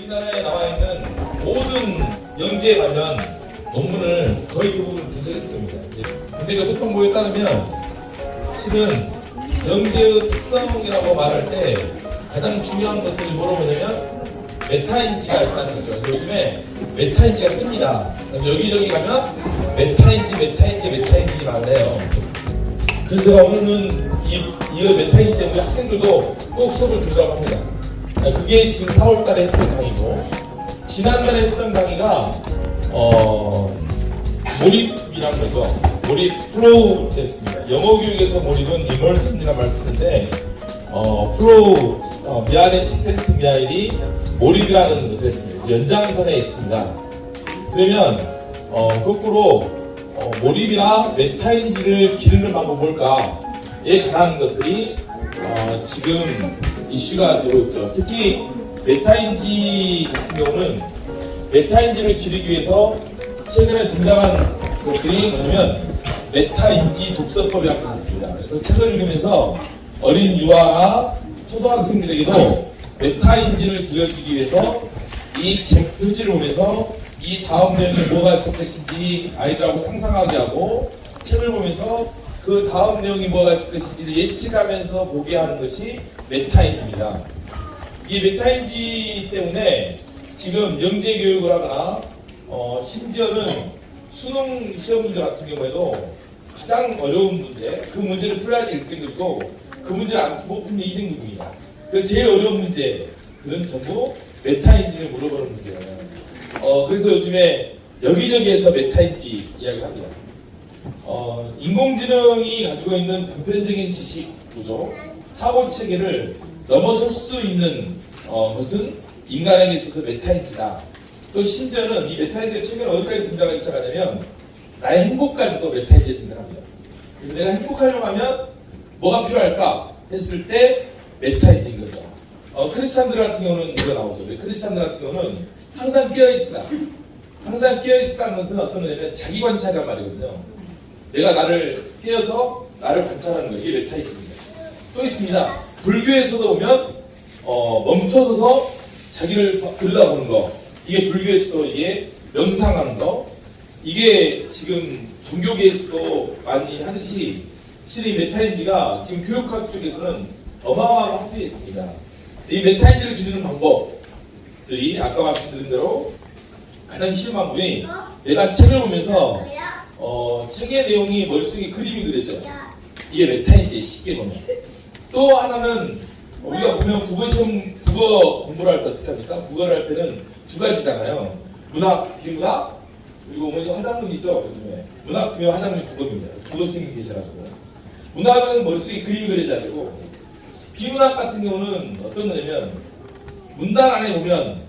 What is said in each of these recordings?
우리나라에 나와 있는 모든 영재에 관련 논문을 거의 대부분 분석했을 겁니다. 근데 그 보통보에 따르면 실은 영재의 특성이라고 말할 때 가장 중요한 것을 물어보냐면 메타인지가 있다는 거죠. 요즘에 메타인지가 뜹니다. 여기저기 가면 메타인지 말을 해요. 그래서 제가 오늘은 이 메타인지 때문에 학생들도 꼭 수업을 들으라고 합니다. 그게 지금 4월달에 했던 강의고, 지난달에 했던 강의가 몰입이라는 거죠. 몰입 플로우 됐습니다. 영어 교육에서 몰입은 이멀슨이라는 말 쓰는데 플로우 미아네틱 센트 미아일이 몰입이라는 것을 했습니다. 연장선에 있습니다. 그러면 거꾸로 몰입이나 메타인지를 기르는 방법 뭘까에 관한 것들이 지금 이슈가 되고 있죠. 특히 메타인지 같은 경우는 메타인지를 기르기 위해서 최근에 등장한 것들이 뭐냐면 메타인지 독서법이라는 것이 있습니다. 그래서 책을 읽으면서 어린 유아나 초등학생들에게도 메타인지를 길러주기 위해서 이 책 표지를 보면서 이 다음 내용에 뭐가 있을 것인지 아이들하고 상상하게 하고, 책을 보면서 그 다음 내용이 뭐가 있을 것인지를 예측하면서 보게 하는 것이 메타인지입니다. 이 메타인지 때문에 지금 영재 교육을 하거나 심지어는 수능 시험 문제 같은 경우에도 가장 어려운 문제, 그 문제를 풀어야지 1등급이고 그 문제를 안 풀면 2등급입니다. 그 제일 어려운 문제들은 전부 메타인지를 물어보는 문제예요. 그래서 요즘에 여기저기에서 메타인지 이야기를 합니다. 인공지능이 가지고 있는 단편적인 지식 구조, 사고 체계를 넘어설 수 있는 것은 인간에게 있어서 메타인지다. 또 심지어는 이 메타인지가 최근에 어디까지 등장하기 시작하냐면 나의 행복까지도 메타인지에 등장합니다. 그래서 내가 행복하려고 하면 뭐가 필요할까 했을 때 메타인지인 거죠. 크리스찬들 같은 경우는 이거 나오죠. 크리스찬들 같은 경우는 항상 깨어있으라. 항상 깨어있으라는 것은 어떤 거냐면 자기 관찰이란 말이거든요. 내가 나를 깨어서 나를 관찰하는 거, 이게 메타인지입니다. 또 있습니다. 불교에서도 보면 멈춰서서 자기를 들여다보는 거, 이게 불교에서도 이게 명상하는 거, 이게 지금 종교계에서도 많이 하듯이 실은 이 메타인지가 지금 교육학 쪽에서는 어마어마하게 확대되어 있습니다. 이 메타인지를 기르는 방법들이 아까 말씀드린 대로 가장 쉬운 방법이 내가 책을 보면서 책의 내용이 머릿속에 그림이 그려져요. 이게 메타인지의 쉽게 보면. 또 하나는 우리가 보면 국어 공부를 할 때 어떻게 합니까? 국어를 할 때는 두 가지잖아요. 문학, 비문학, 그리고 뭐 화장품 있죠, 요즘에. 문학, 비문학, 화장품 국어입니다. 국어 선생님이 계셔가지고. 문학은 머릿속에 그림이 그려져야 되고, 비문학 같은 경우는 어떤 거냐면 문단 안에 보면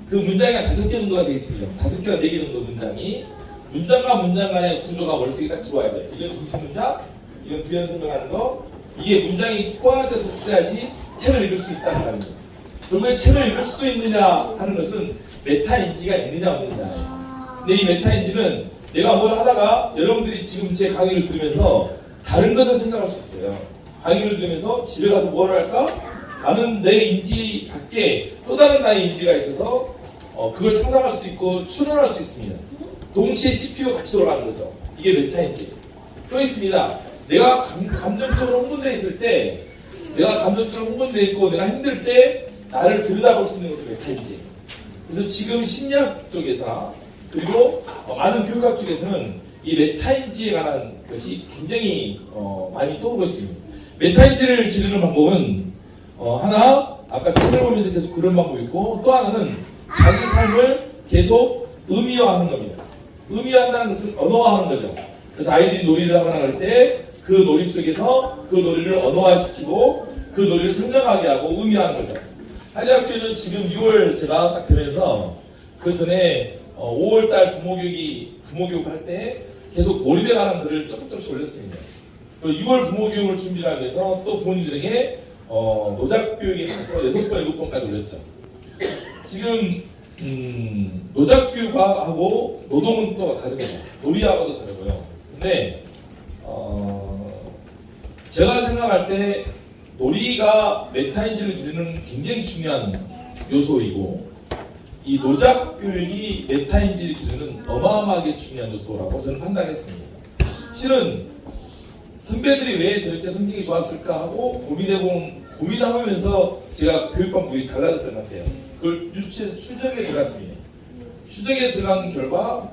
그 문장이 한 5개 정도가 되어 있습니다. 5개나 4개 정도 문장이. 문장과 문장 간의 구조가 머릿속에 딱 들어와야 돼요. 이건 중심 문장, 이건 부연 설명하는 거, 이게 문장이 꼬아져서 써야지 책을 읽을 수 있다는 말입니다. 결국에 책을 읽을 수 있느냐 하는 것은 메타인지가 있느냐 없느냐. 근데 이 메타인지는 내가 뭘 하다가 여러분들이 지금 제 강의를 들으면서 다른 것을 생각할 수 있어요. 강의를 들으면서 집에 가서 뭘 할까? 나는 내 인지 밖에 또 다른 나의 인지가 있어서 그걸 상상할 수 있고 추론할 수 있습니다. 동시에 CPU가 같이 돌아가는 거죠. 이게 메타인지. 또 있습니다. 내가 감정적으로 흥분되어 있을 때, 내가 감정적으로 흥분되어 있고 내가 힘들 때 나를 들여다볼 수 있는 것도 메타인지. 그래서 지금 심리학 쪽에서 그리고 많은 교육학 쪽에서는 이 메타인지에 관한 것이 굉장히 많이 떠오르고 있습니다. 메타인지를 기르는 방법은 하나, 아까 책을 보면서 계속 그런 방법이 있고, 또 하나는 자기 삶을 계속 의미화하는 겁니다. 의미화한다는 것은 언어화하는 거죠. 그래서 아이들이 놀이를 하거나 할 때 그 놀이 속에서 그 놀이를 언어화시키고 그 놀이를 선명하게 하고 의미화하는 거죠. 한의학교는 지금 6월 제가 딱 되면서 그 전에 5월달 부모교육 할 때 계속 몰입에 관한 글을 조금씩 올렸습니다. 그리고 6월 부모교육을 준비하기 위해서 또 부모님들에게 노작교육에 가서 6번, 7번까지 올렸죠. 지금 노작교육하고 노동은 또 다릅니다. 놀이하고도 다르고요. 근데 제가 생각할 때 놀이가 메타인지를 기르는 굉장히 중요한 요소이고, 이 노작 교육이 메타인지를 기르는 어마어마하게 중요한 요소라고 저는 판단했습니다. 실은 선배들이 왜 저렇게 성격이 좋았을까 하고 고민하면서 제가 교육 방법이 달라졌던 것 같아요. 그걸 유치해서 추적에 들어갔습니다. 추적에 들어간 결과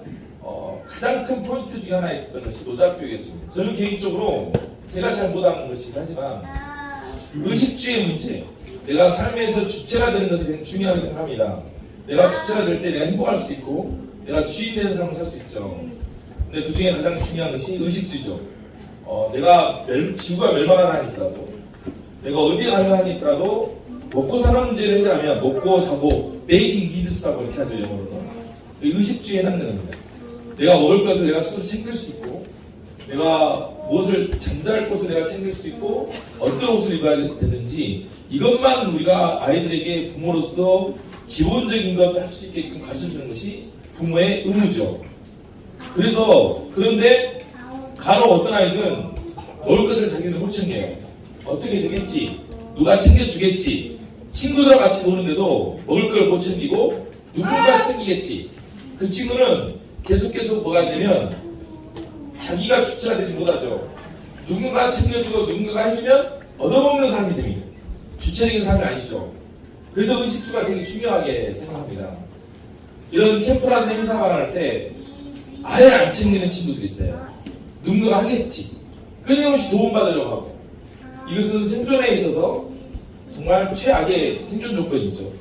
가장 큰 포인트 중에 하나 있었던 것이 노작 교육이었습니다. 저는 개인적으로 제가 잘못한 것이긴 하지만 의식주의 문제, 내가 삶에서 주체가 되는 것을 굉장히 중요하게 생각합니다. 내가 주체가 될 때 내가 행복할 수 있고 내가 주인 되는 삶을 살 수 있죠. 근데 그 중에 가장 중요한 것이 의식주의죠. 내가 지구가 멸망하나 하니까도 내가 어디에 가면 하니까도 먹고 사는 문제를 해결하면 먹고 자고 베이징 니드스라고 이렇게 하죠, 영어로는. 의식주의에 해당되는 겁니다. 내가 먹을 것을 내가 스스로 챙길 수 있고 내가 무엇을 잠잘 곳을 내가 챙길 수 있고 어떤 옷을 입어야 되는지 이것만 우리가 아이들에게 부모로서 기본적인 것 할 수 있게끔 가르쳐주는 것이 부모의 의무죠. 그런데 간혹 어떤 아이들은 먹을 것을 자기는 못 챙겨요. 어떻게 되겠지? 누가 챙겨주겠지? 친구들과 같이 노는데도 먹을 걸 못 챙기고 누군가 챙기겠지? 그 친구는 계속 뭐가 되면 자기가 주체가 되지 못하죠. 누군가 챙겨주고 누군가가 해주면 얻어먹는 삶이 됩니다. 주체적인 삶이 아니죠. 그래서 의식주가 되게 중요하게 생각합니다. 이런 캠프라는 행사가 할 때 아예 안 챙기는 친구들이 있어요. 누군가가 하겠지. 끊임없이 도움받으려고 하고. 이것은 생존에 있어서 정말 최악의 생존 조건이죠.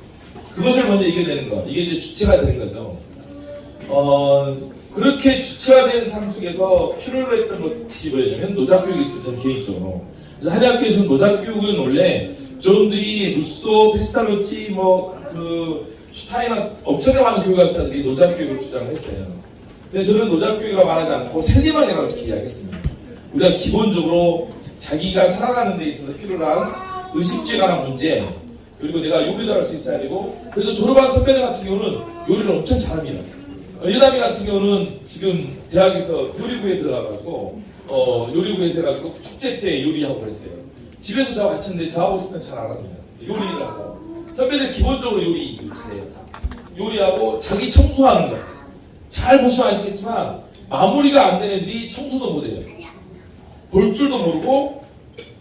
그것을 먼저 이겨내는 것. 이게 이제 주체가 되는 거죠. 그렇게 주체가 된 삶 속에서 필요로 했던 것이 뭐냐면 노작교육이 있어요. 저는 개인적으로. 그래서 한의학교에서는 노작교육은 원래 존들이 루소, 페스탈로치, 슈타이너 엄청나게 많은 교육학자들이 노작교육을 주장을 했어요. 근데 저는 노작교육이라고 말하지 않고 셀리만이라고 이렇게 이야기했습니다. 우리가 기본적으로 자기가 살아가는 데 있어서 필요한 의식주에 관한 문제, 그리고 내가 요리도 할 수 있어야 되고, 그래서 졸업한 선배들 같은 경우는 요리를 엄청 잘합니다. 여담이 같은 경우는 지금 대학에서 요리부에 들어가가지고 요리부에서 해가지고 축제 때 요리하고 그랬어요. 집에서 저하고 같이 했는데 저하고 있을 땐 잘 안 합니다. 요리를 하고 선배들 기본적으로 요리 잘해요. 요리하고 자기 청소하는 거 잘 보시면 아시겠지만 마무리가 안 된 애들이 청소도 못해요. 볼 줄도 모르고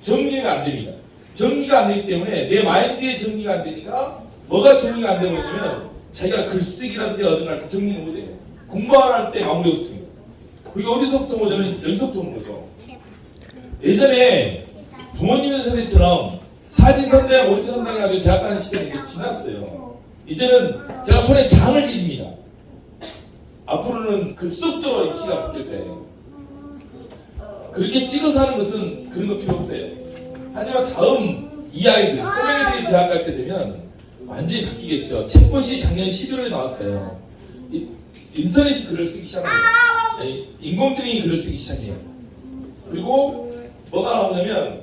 정리가 안 됩니다. 정리가 안 되기 때문에 내 마인드에 정리가 안 되니까 뭐가 정리가 안 되는 거냐면 자기가 글쓰기라든지 어떤 걸 정리는 못해요. 공부할 때 마무리 없습니다. 그게 어디서부터 오냐면 여기서부터 오는 거죠. 예전에 부모님의 세대처럼 사지선대, 오지선대 가지고 대학 가는 시대는 이제 지났어요. 이제는 제가 손에 장을 찢습니다. 앞으로는 급속도로 입시가 바뀔 거예요. 그렇게 찍어서 하는 것은 그런 거 필요 없어요. 하지만 다음 이 아이들, 꼬맹이들이 대학 갈 때 되면 완전히 바뀌겠죠. 책봇이 작년 11월에 나왔어요. 인터넷이 글을 쓰기 시작해요. 인공지능이 글을 쓰기 시작해요. 그리고 뭐가 나오냐면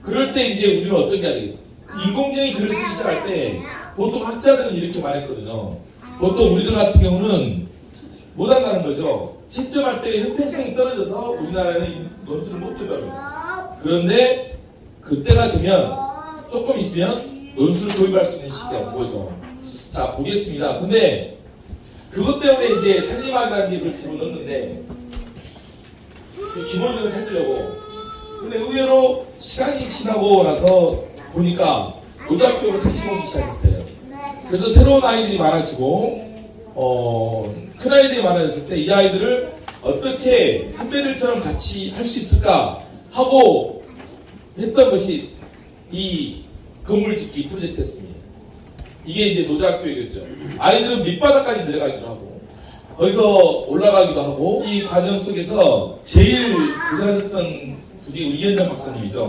그럴 때 이제 우리는 어떤 게 해야 되겠다. 인공지능이 글을 쓰기 시작할 때 보통 학자들은 이렇게 말했거든요. 보통 우리들 같은 경우는 못한다는 거죠. 채점할 때 형평성이 떨어져서 우리나라는 논술을 못 도입합니다. 그런데 그때가 되면 조금 있으면 논술을 도입할 수 있는 시기가 온 거죠. 자, 보겠습니다. 근데 그것 때문에 이제 살림하기라는 게 집어넣었는데 그 기본적으로 찾으려고. 근데 의외로 시간이 지나고 나서 보니까 노작교육을 다시 보기 시작했어요. 그래서 새로운 아이들이 많아지고 큰 아이들이 많아졌을 때 이 아이들을 어떻게 선배들처럼 같이 할 수 있을까 하고 했던 것이 이 건물 짓기 프로젝트였습니다. 이게 이제 노작교육이었죠. 아이들은 밑바닥까지 내려가기도 하고 거기서 올라가기도 하고 이 과정 속에서 제일 고생하셨던 분이 우리 이현정 박사님이죠.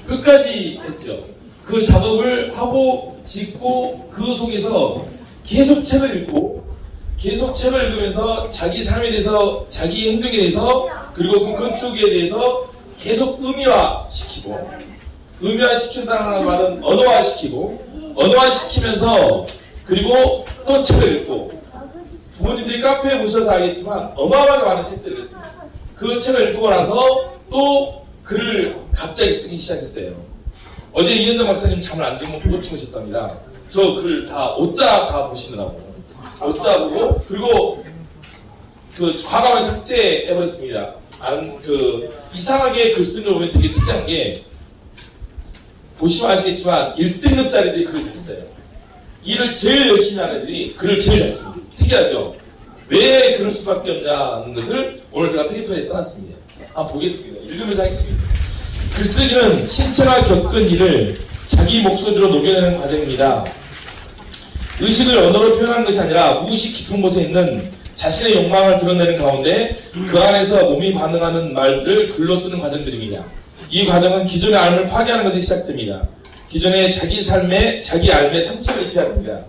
끝까지 했죠. 그 작업을 하고 짓고 그 속에서 계속 책을 읽고 계속 책을 읽으면서 자기 삶에 대해서 자기 행동에 대해서 그리고 그 건축에 대해서 계속 의미화시키고 의미화시킨다는 말은 언어화시키고 언어화시키면서 그리고 또 책을 읽고 부모님들이 카페에 보셔서 알겠지만 어마어마하게 많은 책들을 읽습니다. 그 책을 읽고 나서 또 글을 갑자기 쓰기 시작했어요. 어제 이현정 박사님 잠을 안 자고 그것 주무셨답니다. 저 글 다 오자 다 보시느라고요. 오자 보고 그리고 그 과감하게 삭제해버렸습니다. 이상하게 글 쓰는 걸 보면 되게 특이한 게 보시면 아시겠지만 1등급짜리들이 글을 잘 써요. 일을 제일 열심히 하는 애들이 글을 제일 잘 씁니다. 특이하죠? 왜 그럴 수밖에 없냐는 것을 오늘 제가 페이퍼에 써놨습니다. 한번 보겠습니다. 읽으면서 하겠습니다. 글쓰기는 신체가 겪은 일을 자기 목소리로 녹여내는 과정입니다. 의식을 언어로 표현하는 것이 아니라 무의식 깊은 곳에 있는 자신의 욕망을 드러내는 가운데 그 안에서 몸이 반응하는 말들을 글로 쓰는 과정들입니다. 이 과정은 기존의 삶을 파괴하는 것에 시작됩니다. 기존의 자기 삶에 자기 삶에 상처를 입혀야 됩니다.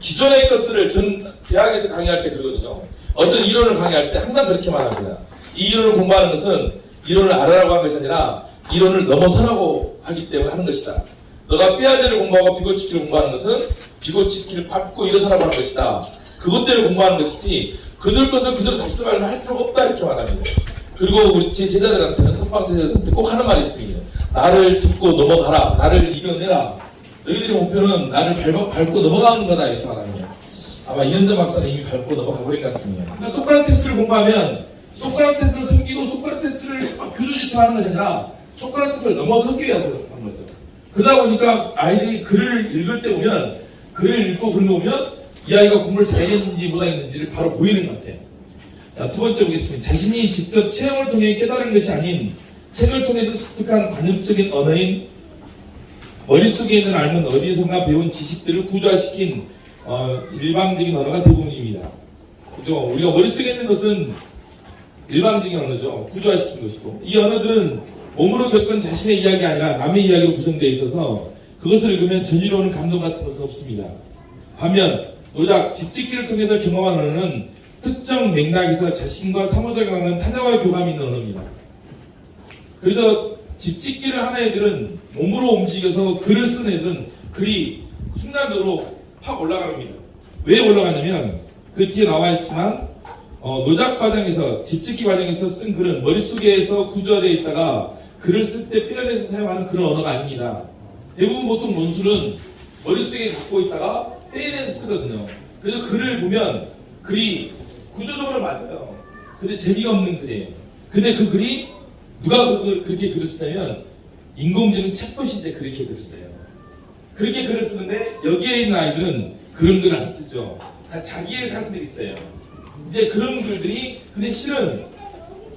기존의 것들을 전 대학에서 강의할 때 그러거든요. 어떤 이론을 강의할 때 항상 그렇게 말합니다. 이 이론을 공부하는 것은 이론을 알아라고 한 것이 아니라 이론을 넘어서라고 하기 때문에 하는 것이다. 너가 삐아제를 공부하고 비고치키를 공부하는 것은 비고치키를 밟고 일어서라고 하는 것이다. 그것 때문에 공부하는 것이지 그들 것을 그대로 답습하려면 할 필요가 없다 이렇게 말합니다. 그리고 우리 제 제자들한테는 선방 제자들한테 꼭 하는 말이 있습니다. 나를 듣고 넘어가라. 나를 이겨내라. 너희들의 목표는 나를 밟고 넘어가는 거다 이렇게 말합니다. 아마 이현정 박사는 이미 밟고 넘어가 버린 것 같습니다. 그러니까 소크라테스를 공부하면 소크라테스를 섬기고 소크라테스를 교조지처하는 것이 아니라 소크라테스를 넘어서기 위해서 하는 거죠. 그러다 보니까 아이들이 글을 읽을 때 보면 글을 읽고 그런 거 보면 이 아이가 공부를 잘했는지 못했는지를 바로 보이는 것 같아요. 자, 두 번째 보겠습니다. 자신이 직접 체험을 통해 깨달은 것이 아닌 책을 통해서 습득한 관념적인 언어인 머릿속에 있는 알면 어디에선가 배운 지식들을 구조화시킨 일방적인 언어가 대부분입니다. 그죠? 우리가 머릿속에 있는 것은 일방적인 언어죠. 구조화시킨 것이고 이 언어들은 몸으로 겪은 자신의 이야기가 아니라 남의 이야기로 구성되어 있어서 그것을 읽으면 전이로는 감동 같은 것은 없습니다. 반면 노작 집짓기를 통해서 경험한 언어는 특정 맥락에서 자신과 상호작용하는 타자와의 교감이 있는 언어입니다. 그래서 집짓기를 하는 애들은 몸으로 움직여서 글을 쓰는 애들은 글이 순간적으로 확 올라갑니다. 왜 올라가냐면 그 뒤에 나와 있지만 노작 과정에서 집짓기 과정에서 쓴 글은 머릿속에서 구조화되어 있다가 글을 쓸 때 뼈내서 사용하는 그런 언어가 아닙니다. 대부분 보통 논술은 머릿속에 갖고 있다가 빼내서 쓰거든요. 그래서 글을 보면 글이 구조적으로 맞아요. 근데 재미가 없는 글이에요. 근데 그 글이 누가 그렇게 글을 쓰냐면 인공지능 챗봇이 이제 그렇게 글을 써요. 그렇게 글을 쓰는데 여기에 있는 아이들은 그런 글을 안 쓰죠. 다 자기의 상들이 있어요. 이제 그런 글들이 근데 실은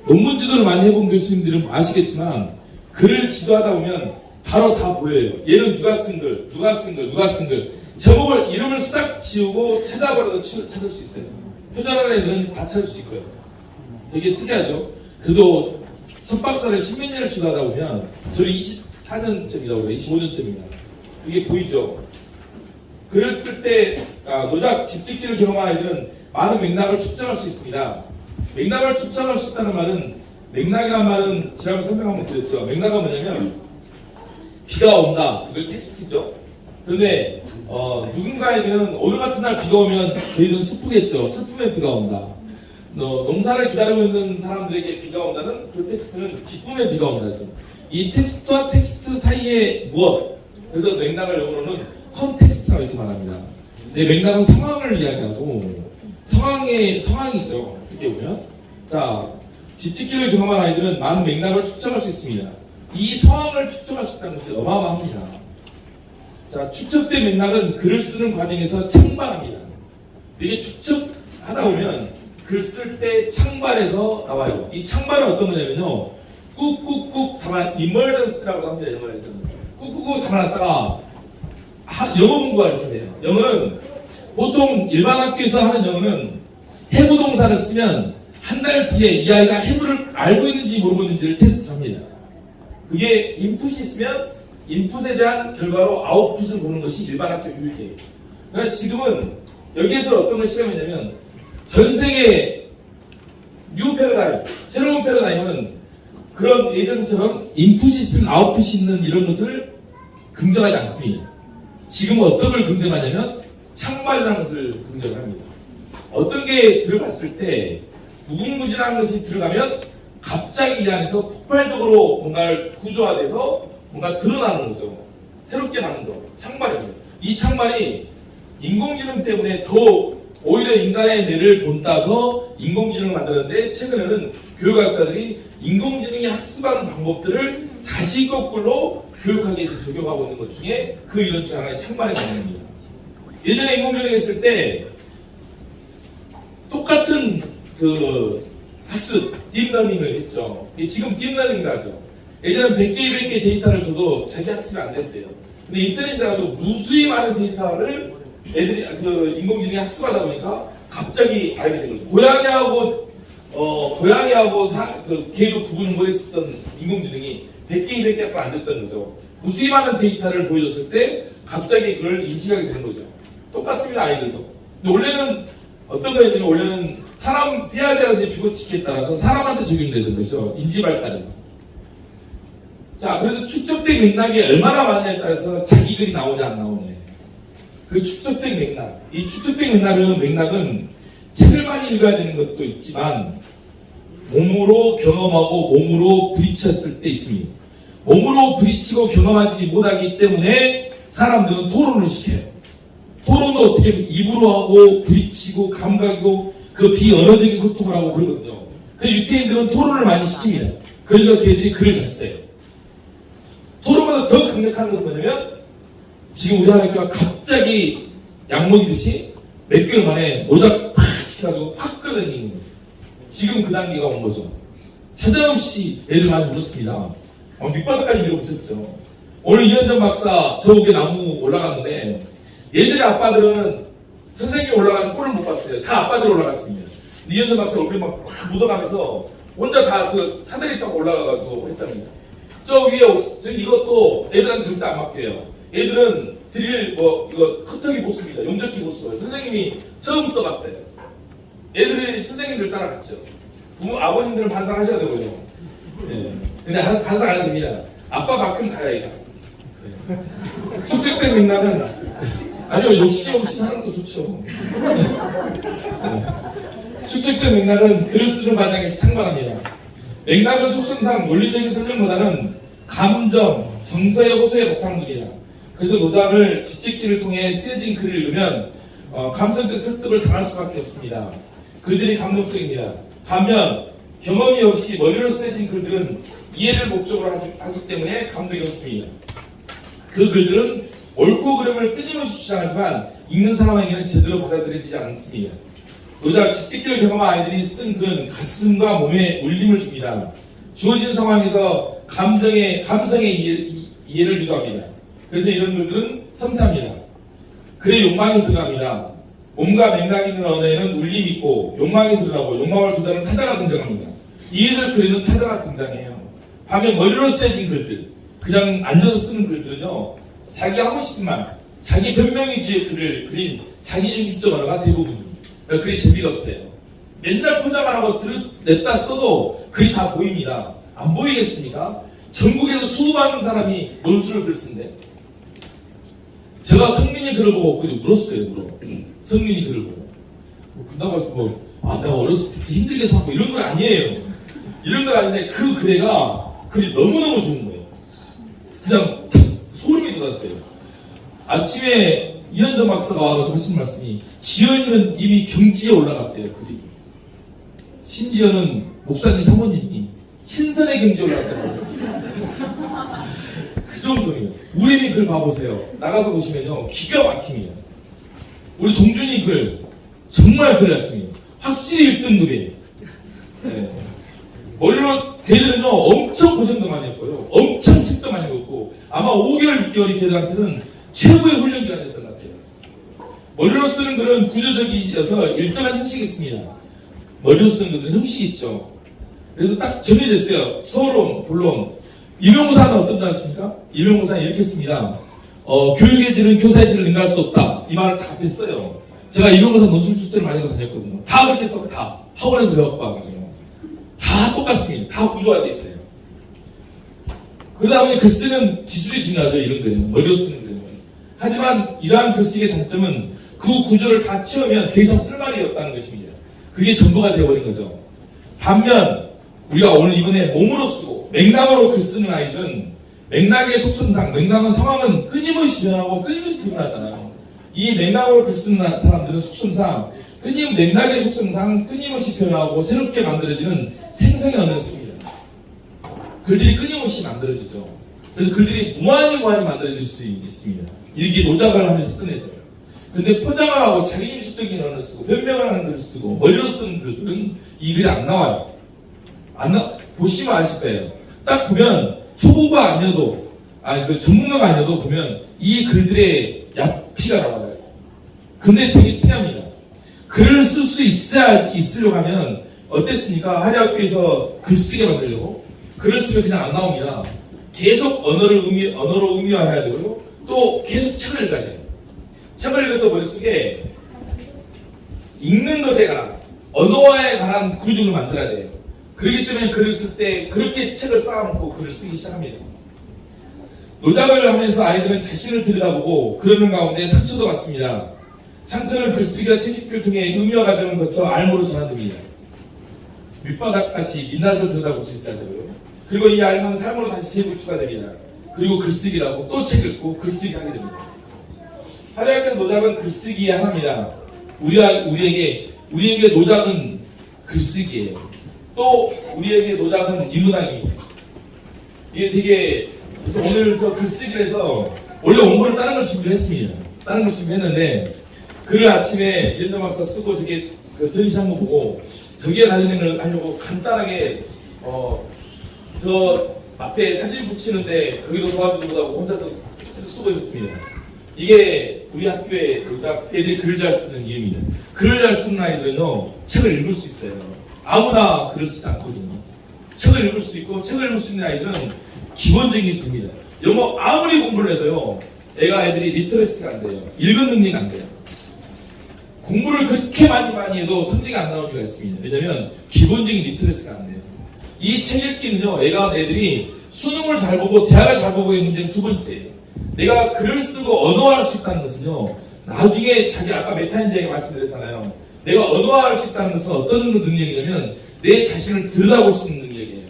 논문 지도를 많이 해본 교수님들은 아시겠지만 글을 지도하다 보면 바로 다 보여요. 얘는 누가 쓴 글, 누가 쓴 글, 누가 쓴 글. 제목을 이름을 싹 지우고 찾아버려도 찾을 수 있어요. 표절하는 애들은 다 찾을 수 있고요. 되게 특이하죠. 그래도 석박사를 10몇 년을 지도하다 보면 저는 24년쯤이라고 그래요. 25년쯤입니다. 이게 보이죠? 글을 쓸 때 노작 집짓기를 경험한 아이들은 많은 맥락을 축적할 수 있습니다. 맥락을 축적할 수 있다는 말은 맥락이라는 말은 제가 설명 한번 드렸죠. 맥락은 뭐냐면 비가 온다. 이걸 텍스트죠. 그런데 누군가에게는 오늘 같은 날 비가 오면 저희들은 슬프겠죠. 슬픔에 비가 온다. 농사를 기다리고 있는 사람들에게 비가 온다는 그 텍스트는 기쁨의 비가 온다죠. 이 텍스트와 텍스트 사이에 무엇? 그래서 맥락을 영어로는 컨텍스트라고 이렇게 말합니다. 네, 맥락은 상황을 이야기하고 상황이죠. 어떻게 보면 자 집짓기를 경험한 아이들은 많은 맥락을 축적할 수 있습니다. 이 상황을 축적할 수 있다는 것이 어마어마합니다. 자 축적된 맥락은 글을 쓰는 과정에서 창발합니다. 이게 축적하다 보면 글 쓸 때 창발해서 나와요. 이 창발은 어떤 거냐면요. 꾹꾹꾹 담아 이머전스라고 합니다. 영어에서는 꾹꾹꾹 담아놨다가 영어 공부가 이렇게 돼요. 영어는 보통 일반 학교에서 하는 영어는 해부 동사를 쓰면 한 달 뒤에 이 아이가 해부를 알고 있는지 모르고 있는지를 테스트합니다. 그게 인풋이 있으면 인풋에 대한 결과로 아웃풋을 보는 것이 일반 학교 교육이에요. 그러니까 지금은 여기에서 어떤 걸 실험했냐면 전 세계 뉴 패러다임, 새로운 패러다임은 그런 예전처럼 인풋이 있으면 아웃풋이 있는 이런 것을 긍정하지 않습니다. 지금은 어떤 걸 긍정하냐면 창발이라는 것을 긍정합니다. 어떤 게 들어갔을 때 무궁무진한 것이 들어가면 갑자기 이 안에서 폭발적으로 뭔가를 구조화돼서 뭔가 드러나는 거죠. 새롭게 만든 거, 창발이에요. 이 창발이 인공지능 때문에 더 오히려 인간의 뇌를 본따서 인공지능을 만드는데, 최근에는 교육학자들이 인공지능이 학습하는 방법들을 다시 거꾸로 교육학에 적용하고 있는 것 중에 그 이론 중 하나의 창발의 방법입니다. 예전에 인공지능 했을 때 똑같은 그 학습, 딥러닝을 했죠. 지금 딥러닝을 하죠. 예전에는 100개, 200개 데이터를 줘도 자기 학습이 안 됐어요. 근데 인터넷에 가서 무수히 많은 데이터를 애들이 그 인공지능이 학습하다 보니까 갑자기 알게 된 거죠. 고양이하고 그 개도 구분을 못했었던 인공지능이 100개, 200개가 안 됐던 거죠. 무수히 많은 데이터를 보여줬을 때 갑자기 그걸 인식하게 되는 거죠. 똑같습니다, 아이들도. 근데 원래는 어떤 거냐면, 원래는 사람 피아제라든지 피고치기에 따라서 사람한테 적용되는 거죠. 인지 발달에서. 자, 그래서 축적된 맥락이 얼마나 많냐에 따라서 자기 글이 나오냐 안 나오냐. 그 축적된 맥락, 이 축적된 맥락은 책을 많이 읽어야 되는 것도 있지만 몸으로 경험하고 몸으로 부딪혔을 때 있습니다. 몸으로 부딪히고 경험하지 못하기 때문에 사람들은 토론을 시켜요. 토론도 어떻게 입으로 하고 부딪히고 감각이고 그 비언어적인 소통을 하고 그러거든요. 그래서 유태인들은 토론을 많이 시킵니다. 그러니까 걔들이 글을 잘 써요. 토론보다 더 강력한 것은 뭐냐면, 지금 우리 학교가 갑자기 약 먹이듯이 몇 개월 만에 노작 팍 시켜가지고 확 끌어내리는 거예요. 지금 그 단계가 온 거죠. 사정없이 애들 많이 울었습니다. 밑바닥까지 밀어붙였죠. 오늘 이현정 박사 저옥에 나무 올라갔는데, 얘들의 아빠들은 선생님이 올라가는 꼴을 못 봤어요. 다 아빠들 올라갔습니다. 이현정 박사 얼굴 막 묻어가면서 혼자 다 그 사다리 타고 올라가가지고 했답니다. 저 위에 이것도 애들한테 절대 안 맡겨요. 애들은 드릴 이거 커터기 보수입니다. 용접기 보수. 선생님이 처음 써봤어요. 애들이 선생님들 따라갔죠. 아버님들은 반성하셔야 되고요. 예. 근데 반성 안 해도 됩니다. 아빠 밖은 가야 해요. 예. 축적된 맥락은 아니요, 욕심 없이 사는 것도 좋죠. 예. 축적된 맥락은 글을 쓰는 과정에서 창발합니다. 맥락은 속성상 논리적인 설명보다는 감정, 정서의 호소의 바탕입니다. 그래서 노작을 직직기를 통해 쓰여진 글을 읽으면 감성적 설득을 당할 수밖에 없습니다. 글들이 감동적입니다. 반면 경험이 없이 머리로 쓰여진 글들은 이해를 목적으로 하기 때문에 감동이 없습니다. 그 글들은 옳고 그름을 끊임없이 주장하지만 읽는 사람에게는 제대로 받아들여지지 않습니다. 노작 직직기를 경험한 아이들이 쓴 글은 가슴과 몸에 울림을 줍니다. 주어진 상황에서 감성의 이해를 유도합니다. 그래서 이런 글들은 섬세합니다. 글의 욕망이 드러납니다. 몸과 맥락 있는 언어에는 울림이 있고 욕망이 드러나고 욕망을 조달하는 타자가 등장합니다. 이해들 글에는 타자가 등장해요. 반면 머리로 쓰여진 글들, 그냥 앉아서 쓰는 글들은요, 자기 하고 싶은 말, 자기 변명의주의 글을 그린 자기중심적 언어가 대부분입니다. 글이 재미가 없어요. 맨날 포장을 하고 냈다 써도 글이 다 보입니다. 안 보이겠습니까? 전국에서 수많은 사람이 논술을 글 쓴데, 제가 성민이 글을 보고 그저 울었어요. 성민이 글을 보고. 그다고 해서 내가 어렸을 때부터 힘들게 살고 이런 건 아니에요. 이런 건 아닌데 그 글이 너무너무 좋은 거예요. 그냥 소름이 돋았어요. 아침에 이현정 박사가 와서 하신 말씀이, 지연이는 이미 경지에 올라갔대요. 글이. 심지어는 목사님 사모님이 신선의 경지에 올라갔다고 했습니다. 그 정도예요. 우리는 글 봐보세요. 나가서 보시면요, 기가 막힙니다. 우리 동준이 글 정말 글 났습니다. 확실히 1등급이에요. 네. 머리로 걔들은요 엄청 고생도 많이 했고요, 엄청 책도 많이 읽었고, 아마 5개월 6개월이 걔들한테는 최고의 훈련 기간이었던 것 같아요. 머리로 쓰는 글은 구조적이어서 일정한 형식이 있습니다. 머리로 쓰는 글은 형식이 있죠. 그래서 딱 정해져 있어요. 서론, 본론. 임용고사는 어떤지 아십니까? 임용고사는 이렇게 씁니다. 교육의 질은 교사의 질을 능가할 수 없다. 이 말을 다 했어요. 제가 임용고사 논술 출제를 많이 해서 다녔거든요. 다 그렇게 써. 다 학원에서 배워봐가지고 다 똑같습니다. 다 구조화되어 있어요. 그러다 보니 글 쓰는 기술이 중요하죠. 이런 글은 머리로 쓰는 글은. 하지만 이러한 글쓰기의 단점은 그 구조를 다 채우면 더 이상 쓸 말이 없다는 것입니다. 그게 전부가 되어버린 거죠. 반면 우리가 오늘 이번에 몸으로 쓰고 맥락으로 글 쓰는 아이들은 맥락의 속성상, 맥락은 상황은 끊임없이 변하고 끊임없이 드러나잖아요. 이 맥락으로 글 쓰는 사람들은 속성상, 맥락의 속성상 끊임없이 변하고 새롭게 만들어지는 생성의 언어를 씁니다. 글들이 끊임없이 만들어지죠. 그래서 글들이 무한히 만들어질 수 있습니다. 이렇게 노작을 하면서 쓰는 애들. 근데 포장을 하고 자기 중심적인 언어를 쓰고 변명을 하는 글을 쓰고 머리로 쓰는 글들은 이 글이 안 나와요. 보시면 아실 거예요. 딱 보면 초보가 아니어도, 전문가가 아니어도 보면 이 글들의 피가 나와요. 근데 되게 특이합니다. 글을 쓸 수 있으려고 하면 어땠습니까? 하리학교에서 글쓰게 만들려고 글을 쓰면 그냥 안 나옵니다. 계속 언어로 의미화해야 되고요. 또 계속 책을 읽어야 돼요. 책을 읽어서 머릿속에 읽는 것에 관한, 언어화에 관한 구조를 만들어야 돼요. 그렇기 때문에 글을 쓸 때 그렇게 책을 쌓아놓고 글을 쓰기 시작합니다. 노작을 하면서 아이들은 자신을 들여다보고 그러는 가운데 상처도 받습니다. 상처는 글쓰기와 책읽기를 통해 의미화 과정을 거쳐 알무로 전환됩니다. 밑바닥같이 민낯을 들여다볼 수 있어야 되고요. 그리고 이 알은 삶으로 다시 재구축가 됩니다. 그리고 글쓰기라고 또 책 읽고 글쓰기 하게 됩니다. 하리학교 노작은 글쓰기의 하나입니다. 우리에게 노작은 글쓰기예요. 또 우리에게 노작은 인문학입니다. 이게 되게 오늘 저 글쓰기를 해서 원래 원고를 다른 걸 준비를 했습니다. 다른 걸 준비했는데 글을 아침에 연도 박사 쓰고 저게 전시한 거 보고 저기에 관련된 걸 하려고 간단하게 저 앞에 사진 붙이는데 거기도 도와주는 거라고 혼자서 쓰고 있었습니다. 이게 우리 학교의 노작 애들이 글을 잘 쓰는 이유입니다. 글을 잘 쓰는 아이들은요 책을 읽을 수 있어요. 아무나 글을 쓰지 않거든요. 책을 읽을 수 있고 책을 읽을 수 있는 아이들은 기본적인 게 됩니다. 영어 아무리 공부를 해도요 애들이 리터러시가 안 돼요. 읽은 능력이 안 돼요. 공부를 그렇게 많이 해도 성적이 안 나오는 이유가 있습니다. 왜냐면 기본적인 리터러시가 안 돼요. 이 책 읽기는요 애들이 수능을 잘 보고 대학을 잘 보고의 문제는 두 번째예요. 내가 글을 쓰고 언어화할 수 있다는 것은요 나중에 자기 아까 메타인지에게 말씀드렸잖아요. 내가 언어화할 수 있다는 것은 어떤 능력이냐면 내 자신을 들여다볼 수 있는 능력이에요.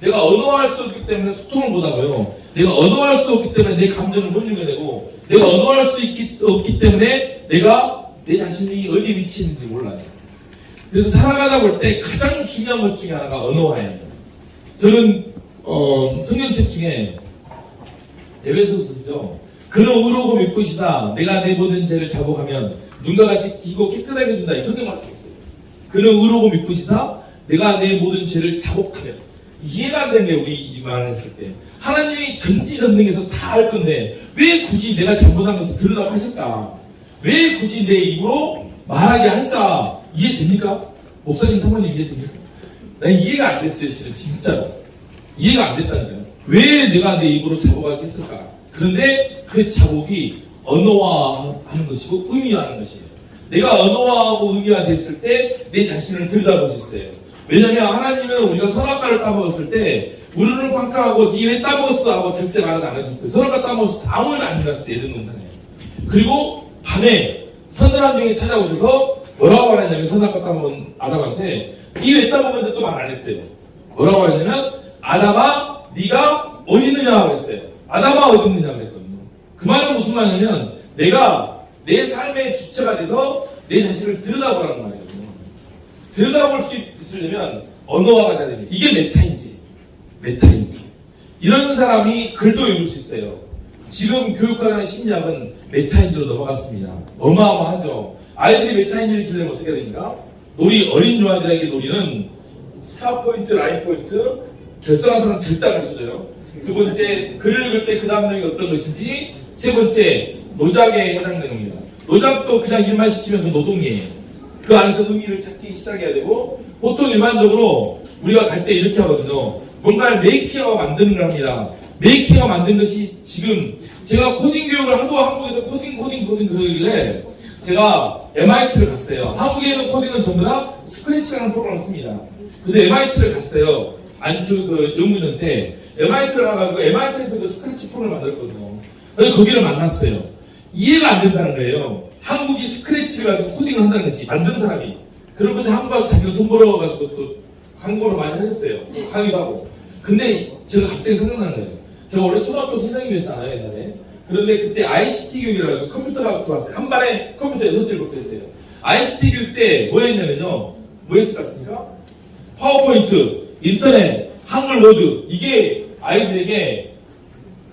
내가 언어화할 수 없기 때문에 소통을 못하고요. 내가 언어화할 수 없기 때문에 내 감정을 못 읽어내고 내가 언어화할 수 없기 때문에 내가 내 자신이 어디에 위치해 있는지 몰라요. 그래서 살아가다 볼 때 가장 중요한 것 중에 하나가 언어화예요. 저는 성경책 중에 에베소서죠. 그는 의로고 믿으시다 내가 내 모든 죄를 자복하면 눈과 같이 희고 깨끗하게 준다. 이 성경 말씀이 있어요. 그는 의로고 믿으시다 내가 내 모든 죄를 자복하면 이해가 안 되는 게 우리 이 말을 했을 때 하나님이 전지전능해서 다 할 건데 왜 굳이 내가 잘못한 것을 들으라고 하실까? 왜 굳이 내 입으로 말하게 할까? 이해됩니까? 목사님, 사모님 이해됩니까? 난 이해가 안 됐어요. 실은 진짜로 이해가 안 됐다니까요. 왜 내가 내 입으로 자복하게 했을까? 그런데 그 자복이 언어화하는 것이고 의미화하는 것이에요. 내가 언어화하고 의미화됐을 때 내 자신을 들여다볼 수 있어요. 왜냐면 하나님은 우리가 선악과를 따먹었을 때 우리를 평가하고 니 왜 따먹었어? 하고 절대 말하지 않으셨어요. 선악과 따먹었을 때 아무 일 안 일어났어요. 예전 동산에. 그리고 밤에 서늘한 중에 찾아오셔서 뭐라고 말했냐면 선악과 따먹은 아담한테 니 왜 따먹었는데 또 말 안 했어요. 뭐라고 말했냐면 아담아 네가 어디 있느냐 그랬어요. 아담아 어디 있느냐 그랬거든요. 그 말은 무슨 말이냐면 내가 내 삶의 주체가 돼서 내 자신을 들여다보라는 말이거든요. 들여다볼 수 있으려면 언어화가 돼야 됩니다. 이게 메타인지. 이런 사람이 글도 읽을 수 있어요. 지금 교육과정의 심리학은 메타인지로 넘어갔습니다. 어마어마하죠. 아이들이 메타인지를 기르려면 어떻게 해야 됩니까? 어린 아이들에게 놀이는 스타 포인트, 라인 포인트, 결성화사는 절대 안 가르쳐줘요. 두 번째, 글을 읽을 때 그 다음 내용이 어떤 것인지. 세 번째, 노작에 해당되는 겁니다. 노작도 그냥 일만 시키면 그 노동이에요. 그 안에서 의미를 찾기 시작해야 되고, 보통 일반적으로 우리가 갈 때 이렇게 하거든요. 뭔가를 메이킹하고 만드는 걸 합니다. 메이킹하고 만든 것이 지금 제가 코딩 교육을 하도 한국에서 코딩 그러길래 제가 MIT를 갔어요. 한국에는 코딩은 전부 다 스크래치라는 프로그램을 씁니다. 그래서 MIT를 갔어요. 안쪽 그 연구원한테 MIT를 가가지고 MIT에서 그 스크래치 프로그램을 만들었거든요. 그래서 거기를 만났어요. 이해가 안 된다는 거예요. 한국이 스크래치를 가지고 코딩을 한다는 것이 만든 사람이. 그러고 이제 한국 가서 자기가 돈 벌어가지고 또 광고를 많이 하셨어요. 강의도 하고. 근데 제가 갑자기 생각나는 거예요. 제가 원래 초등학교 선생님이었잖아요, 옛날에. 그런데 그때 ICT 교육이라고 해서 컴퓨터가 들어왔어요. 한 반에 컴퓨터 6대를 했어요. ICT 교육 때 뭐 했냐면요. 뭐 했을 것 같습니까? 파워포인트, 인터넷, 한글 워드. 이게 아이들에게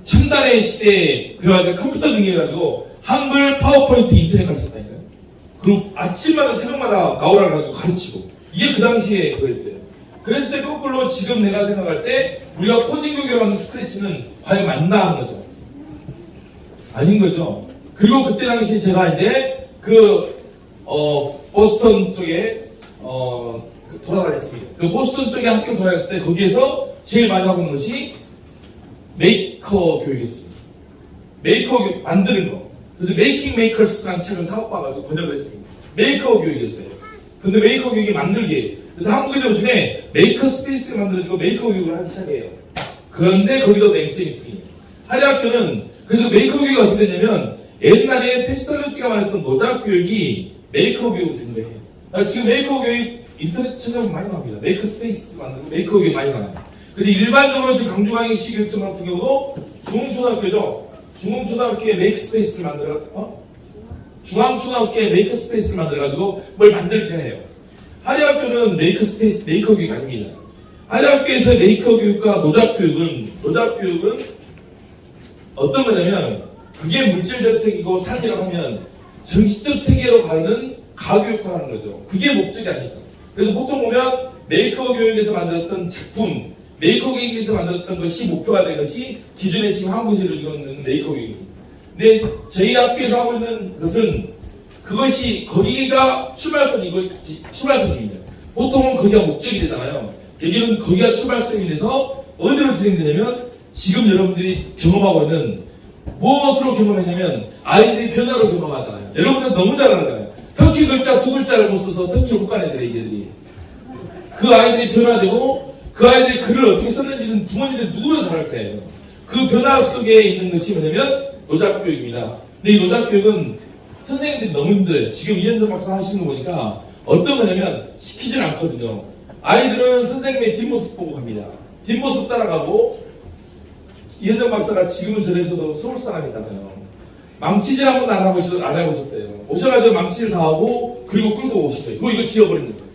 첨단의 시대에 배워야 컴퓨터 등에가지고 한글, 파워포인트, 인터넷 가르쳤다니까요. 그리고 아침마다 새벽마다 나오라 그래가지고 가르치고. 이게 그 당시에 그랬어요. 그랬을 때 거꾸로 지금 내가 생각할 때 우리가 코딩 교육이라고 하는 스크래치는 과연 맞나 하는 거죠. 아닌 거죠. 그리고 그때 당시 제가 이제 보스턴 쪽에 돌아다녔습니다. 그 보스턴 쪽에 학교 돌아다녔을 때 거기에서 제일 많이 하고 있는 것이 메이커 교육이었습니다. 메이커 교육 만드는 거. 그래서 메이킹 메이커스라는 책을 사고봐가지고 번역을 했습니다. 메이커 교육이었어요. 근데 메이커 교육이 만들기. 그래서 한국에도 요즘에 메이커 스페이스가 만들어지고 메이커 교육을 하기 시작해요. 그런데 거기도 맹점이 있습니다. 한의학교는 그래서 메이커 교육이 어떻게 됐냐면 옛날에 페스탈로치가 말했던 노작 교육이 메이커 교육이 된 거예요. 그러니까 지금 메이커 교육 인터넷 찾아보면 많이 나옵니다. 메이커 스페이스 만들고 메이커 교육이 많이 나와요. 근데 일반적으로 지금 강주광역 시교육청 같은 경우도 중흥초등학교죠. 중흥초등학교에 메이커 스페이스를 중앙초등학교에 메이커 스페이스를 만들어가지고 뭘 만들긴 해요. 한의학교는 메이커 스페이스, 메이커 교육 아닙니다. 한의학교에서 메이커 교육과 노작 교육은 어떤 거냐면 그게 물질적 세계고 산이라고 하면 정신적 세계로 가는 가교육화라는 거죠. 그게 목적이 아니죠. 그래서 보통 보면 메이커 교육에서 만들었던 작품, 메이커 교육에서 만들었던 것이 목표가 된 것이 기존에 지금 한국에서 이루어지고 있는 메이커 교육입니다. 근데 저희 학교에서 하고 있는 것은 그것이 거기가 출발선입니다. 보통은 거기가 목적이 되잖아요. 여기는 거기가 출발선이 돼서 어디로 진행되냐면 지금 여러분들이 경험하고 있는 무엇으로 경험했냐면 아이들이 변화로 경험하잖아요. 여러분은 너무 잘 알잖아요. 터키 글자 2글자를 못 써서 터키를 못 가네들이 얘들이. 그 아이들이 변화되고 그 아이들이 글을 어떻게 썼는지는 부모님들 누구나 잘 알 거예요. 그 변화 속에 있는 것이 뭐냐면 노작교육입니다. 근데 이 노작교육은 선생님들이 너무 힘들어요. 지금 이현정 박사 하시는 거 보니까 어떤 거냐면 시키질 않거든요. 아이들은 선생님의 뒷모습 보고 갑니다. 뒷모습 따라가고 이현정 박사가 지금은 전에서도 서울 사람이잖아요. 망치질 한 번도 안 해보셨대요. 오셔가지고 망치를 다 하고 그리고 끌고 오시대요. 그리고 이거 지워버리는 거예요.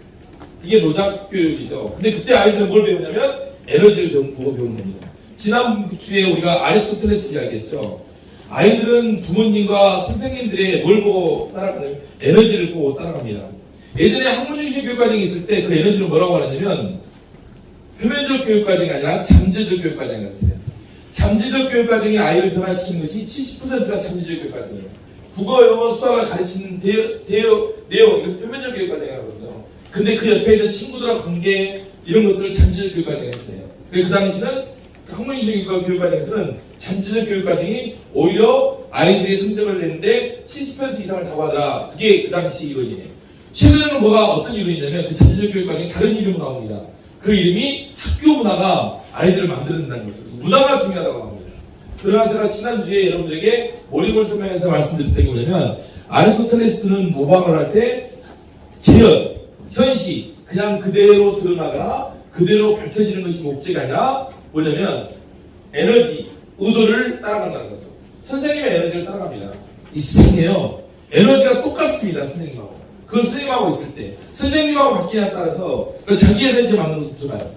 이게 노작교육이죠. 근데 그때 아이들은 뭘 배우냐면 에너지를 보고 배우는 겁니다. 지난 주에 우리가 아리스토텔레스 이야기했죠. 아이들은 부모님과 선생님들의 뭘 보고 따라가냐면 에너지를 보고 따라갑니다. 예전에 학문중심 교육과정이 있을 때 그 에너지를 뭐라고 하냐면 표면적 교육과정이 아니라 잠재적 교육과정이었어요. 잠재적 교육과정이 아이를 변화시키는 것이 70%가 잠재적 교육과정이에요. 국어, 영어, 수학을 가르치는 내용, 이것을 표면적 교육과정이라거든요. 근데 그 옆에 있는 친구들과 관계 이런 것들을 잠재적 교육과정이 했어요. 그래서 그 당시는 학문중심 교육과정에서는 잠재적 교육과정이 오히려 아이들이 성적을 내는데 70% 이상을 잡아라. 그게 그 당시 이론이에요. 최근에는 어떤 이론이냐면 그 잠재적 교육과정이 다른 이름으로 나옵니다. 그 이름이 학교 문화가 아이들을 만들어낸다는 거죠. 그래서 문화가 중요하다고 합니다. 그러나 제가 지난주에 여러분들에게 몰입을 설명해서 말씀드렸던 게 뭐냐면 아리스토텔레스는 모방을 할 때 재현, 현시, 그냥 그대로 드러나거나 그대로 밝혀지는 것이 목적이 아니라 뭐냐면 에너지, 의도를 따라간다는 거죠. 선생님의 에너지를 따라갑니다. 이상해요. 에너지가 똑같습니다. 선생님하고. 그건 선생님하고 있을 때. 선생님하고 바뀌냐에 따라서 자기 에너지 맞는 것을 들어요.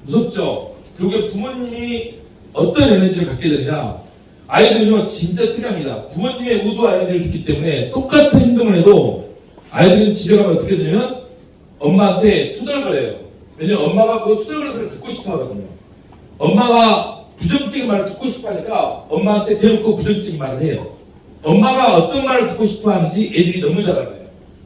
무섭죠? 그리고 부모님이 어떤 에너지를 갖게 되느냐. 아이들은요 진짜 특이합니다. 부모님의 의도와 에너지를 듣기 때문에 똑같은 행동을 해도 아이들은 집에 가면 어떻게 되면 엄마한테 투덜거려요. 왜냐면 엄마가 그 투덜거리는 소리를 듣고 싶어 하거든요. 엄마가 부정적인 말을 듣고 싶어 하니까 엄마한테 대놓고 부정적인 말을 해요. 엄마가 어떤 말을 듣고 싶어 하는지 애들이 너무 잘 알아요.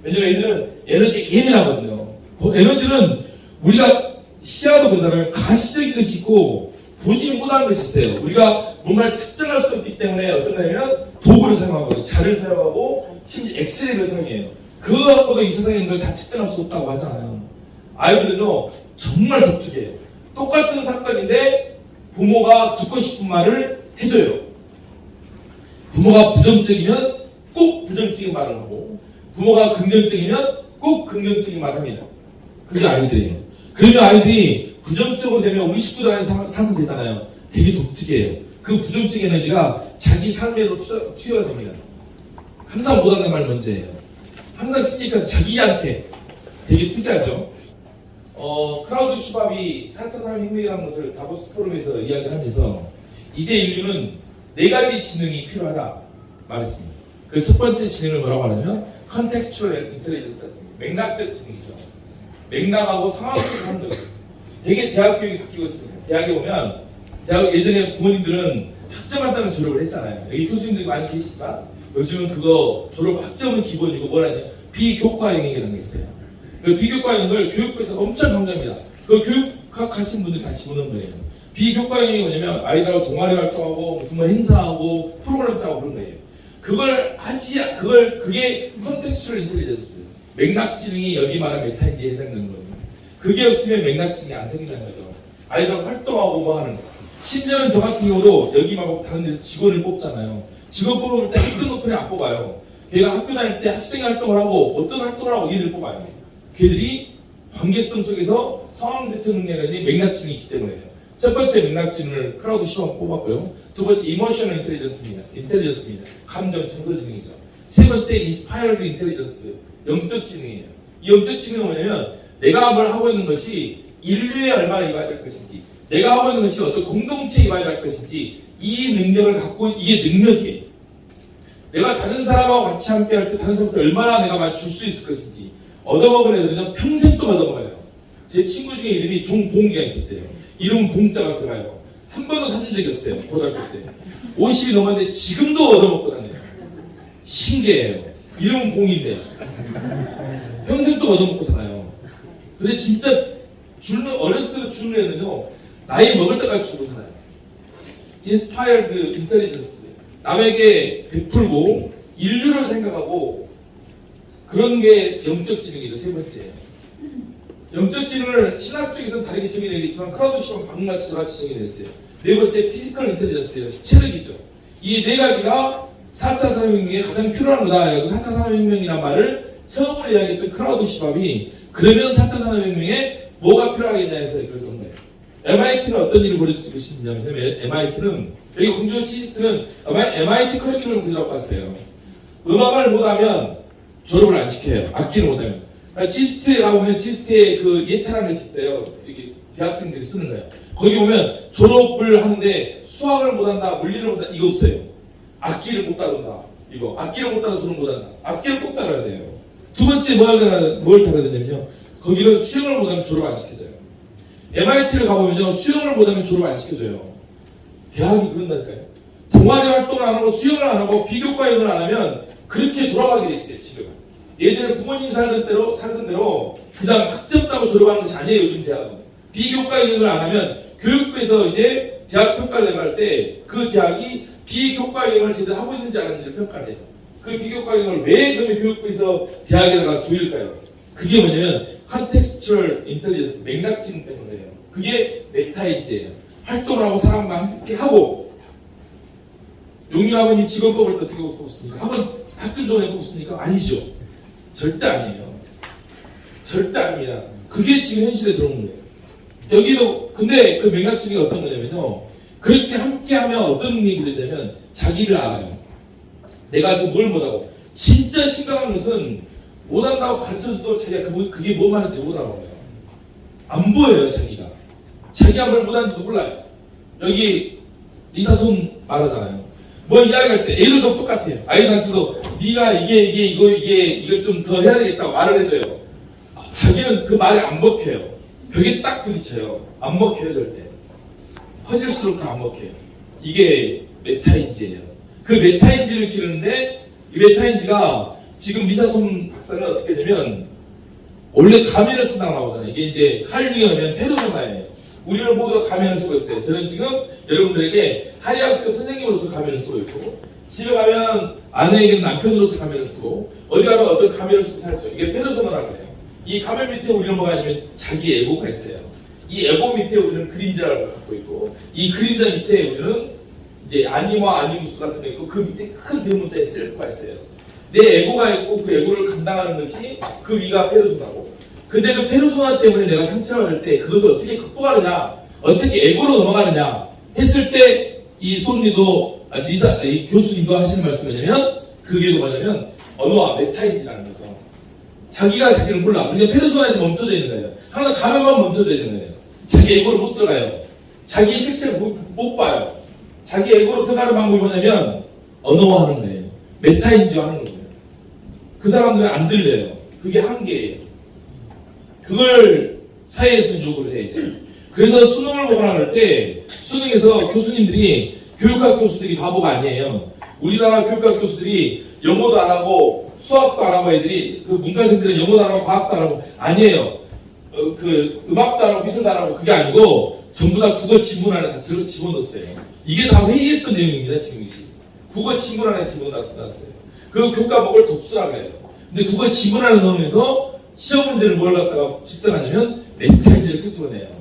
왜냐면 애들은 에너지 예민하거든요. 에너지는 우리가 시야도 그러잖아요. 가시적인 것이 있고 보지 못하는 것이 있어요. 우리가 뭔가를 측정할 수 없기 때문에 어떤 거냐면 도구를 사용하고 자를 사용하고 심지어 엑스레이를 사용해요. 그것보다 이 세상에 있는 걸 다 측정할 수 없다고 하잖아요. 아이들은요 정말 독특해요. 똑같은 사건인데 부모가 듣고 싶은 말을 해줘요. 부모가 부정적이면 꼭 부정적인 말을 하고 부모가 긍정적이면 꼭 긍정적인 말을 합니다. 그게 아이들이에요. 그러면 아이들이 부정적으로 되면 우리 식구들 안에 살면 되잖아요. 되게 독특해요. 그 부정적 에너지가 자기 삶에로 투여가 됩니다. 항상 못한다는 말 문제예요. 항상 쓰니까 자기한테 되게 특이하죠. 크라우드 슈밥이 4차 산업혁명이라는 것을 다보스 포럼에서 이야기를 하면서 이제 인류는 4가지 지능이 필요하다 말했습니다. 그 첫 번째 지능을 뭐라고 하냐면 Contextual Intelligence였습니다. 맥락적 지능이죠. 맥락하고 상황을 하는 거죠. 되게 대학 교육이 바뀌고 있습니다. 대학에 보면 예전에 부모님들은 학점한다는 졸업을 했잖아요. 여기 교수님들이 많이 계시지만 요즘은 그거 졸업 학점은 기본이고 뭐라냐 비교과 영역이라는 게 있어요. 그 비교과 영역을 교육부에서 엄청 강조합니다. 그 교육학 하신 분들 같이 보는 거예요. 비교과 영역이 뭐냐면 아이들하고 동아리 활동하고 무슨 뭐 행사하고 프로그램 짜고 그런 거예요. 그게 컨텍스츄얼 인텔리전스 맥락 지능이 여기 말하는 메타인지에 해당되는 거예요. 그게 없으면 맥락 지능이 안 생긴다는 거죠. 아이들하고 활동하고 뭐 하는 거. 심지어는 저 같은 경우도 여기 말고 다른 데서 직원을 뽑잖아요. 직원 뽑을 때 학점 높은 애 안 뽑아요. 걔가 학교 다닐 때 학생 활동을 하고 어떤 활동을 하고 얘들 뽑아요. 걔들이 관계성 속에서 상황 대처 능력이 맥락 지능이 있기 때문에요. 첫 번째 맥락 지능을 크라우드 슈밥 뽑았고요. 두 번째 이모셔널 인텔리전스입니다. 감정 정서 지능이죠. 세 번째 인스파이어드 인텔리전스 영적 지능이에요. 이 영적 지능은 뭐냐면 내가 뭘 하고 있는 것이 인류에 얼마나 이바지할 것인지, 내가 하고 있는 것이 어떤 공동체에 이바지할 것인지 이 능력을 갖고 이게 능력이에요. 내가 다른 사람하고 같이 함께 할 때 다른 사람한테 얼마나 내가 맞출 수 있을 것인지 얻어먹은 애들은 평생 또 얻어먹어요. 제 친구 중에 이름이 종봉기가 있었어요. 이름은 봉자가 들어가요. 한 번도 사준 적이 없어요. 고등학교 때. 50이 넘었는데 지금도 얻어먹고 다녀요. 신기해요. 이름은 봉인데 평생 또 얻어먹고 살아요. 근데 진짜 어렸을 때도 죽는 애는요 나이 먹을 때까지 죽고 살아요. 인스파이어드 인텔리전스 남에게 베풀고 인류를 생각하고 그런 게 영적 지능이죠. 세 번째예요. 영적 지능을 신학 쪽에서는 다르게 정의되겠지만 크라우드 슈밥 방금같이 저같이 정의됐어요. 네 번째 피지컬 인텔리전스예요. 체력이죠. 이 네 가지가 4차 산업혁명에 가장 필요한 거다. 그래서 4차 산업혁명이란 말을 처음으로 이야기했던 크라우드 슈밥이 그러면 4차 산업혁명에 뭐가 필요하겠냐 해서 그랬던 거예요. MIT는 어떤 일을 벌여줄 것이 있냐면 MIT는 여기 공주호 치스트는 MIT 커리큘럼 그대로 봤어요. 음악을 못하면 졸업을 안 시켜요. 악기를 못하면. 치스트에 가보면 치스트에 그 예타라는 것이 있어요. 여기 대학생들이 쓰는 거예요. 거기 보면 졸업을 하는데 수학을 못한다, 물리를 못한다 이거 없어요. 악기를 못 다룬다. 이거 악기를 못 다뤄서는 못한다. 악기를 꼭 다뤄야 돼요. 두 번째 뭘 다뤄야 되냐면요. 거기는 수영을 못하면 졸업 안 시켜줘요. MIT를 가보면요 수영을 못하면 졸업 안 시켜줘요. 대학이 그런다니까요. 동아리 활동을 안 하고 수영을 안 하고 비교과 영어를 안 하면 그렇게 돌아가게 돼 있어요. 지금 예전에 부모님 살던 대로 그냥 학점 따고 졸업하는 것이 아니에요. 요즘 대학은 비교과 영어를 안 하면 교육부에서 이제 대학 평가를 내갈 때 그 대학이 비교과 영어를 제대로 하고 있는지 안 하는지 평가를 해요. 그 비교과 영어를 왜 그러면 교육부에서 대학에다가 조일까요? 그게 뭐냐면 Contextual Intelligence 맥락 지능 때문에요. 그게 메타인지예요. 활동을 하고 사람과 함께 하고. 용인 아버님 직원 뽑을 때 어떻게 뽑습니까? 학점 좋은 애 뽑습니까? 아니죠. 절대 아니에요. 절대 아닙니다. 그게 지금 현실에 들어오는 거예요. 여기도 근데 그 맥락 지능이 어떤 거냐면요. 그렇게 함께 하면 어떤 능력이 되냐면 자기를 알아요. 내가 지금 뭘 못하고. 진짜 심각한 것은 못한다고 가르쳐줘도 자기가 그게 뭐 말인지 못 알아봐요. 안 보여요, 자기가. 자기가 뭘 못하는지도 몰라요. 여기 리사손 말하잖아요. 뭐 이야기할 때 애들도 똑같아요. 아이들한테도 네가 이걸 좀 더 해야 되겠다고 말을 해줘요. 자기는 그 말이 안 먹혀요. 벽에 딱 부딪혀요. 안 먹혀요, 절대. 퍼질수록 다 안 먹혀요. 이게 메타인지예요. 그 메타인지를 기르는데 이 메타인지가 지금 리사손 박사는 어떻게 되면 원래 가면을 쓴다고 나오잖아요. 이게 이제 칼융이 하면 페르소나예요. 우리는 모두가 가면을 쓰고 있어요. 저는 지금 여러분들에게 한의학교 선생님으로서 가면을 쓰고 있고 집에 가면 아내에게는 남편으로서 가면을 쓰고 어디 가면 어떤 가면을 쓰고 살죠. 이게 페르소나라고 해요. 이 가면 밑에 우리는 뭐가 있냐면 자기 에고가 있어요. 이 에고 밑에 우리는 그림자를 갖고 있고 이 그림자 밑에 우리는 이제 아니와 아니무스 같은 게 있고 그 밑에 큰 대문자에 셀프가 있어요. 내 에고가 있고 그 에고를 감당하는 것이 그 위가 페르소나고 근데 그 페르소나 때문에 내가 상처를 받을 때 그것을 어떻게 극복하느냐 어떻게 에고로 넘어가느냐 했을 때 이 손리도 이 교수님도 하시는 말씀이 뭐냐면 그게 뭐냐면 언어와 메타인지라는 거죠. 자기가 자기를 몰라. 그러니까 페르소나에서 멈춰져 있는 거예요. 항상 가면만 멈춰져 있는 거예요. 자기 에고를 못 들어가요. 자기 실체를 못 봐요. 자기 에고로 들어가는 방법이 뭐냐면 언어화하는 거예요. 메타인지화하는 거예요. 그 사람들은 안 들려요. 그게 한계예요. 그걸 사회에서는 요구를 해 이제. 그래서 수능을 보거나 그럴 때 수능에서 교수님들이 교육학 교수들이 바보가 아니에요. 우리나라 교육학 교수들이 영어도 안 하고 수학도 안 하고 애들이 그 문과생들은 영어도 안 하고 과학도 안 하고 아니에요. 그 음악도 안 하고 미술도 안 하고 그게 아니고 전부 다 국어 지문 안에 다 집어넣었어요. 이게 다 회의했던 내용입니다. 지금 이시 국어 지문 안에 집어넣었어요. 그 교과목을 독수라고 해요. 근데 국어 지문 안에 넣으면서 시험 문제를 뭘 갖다가 측정하냐면 메타인지를 끄집어내요.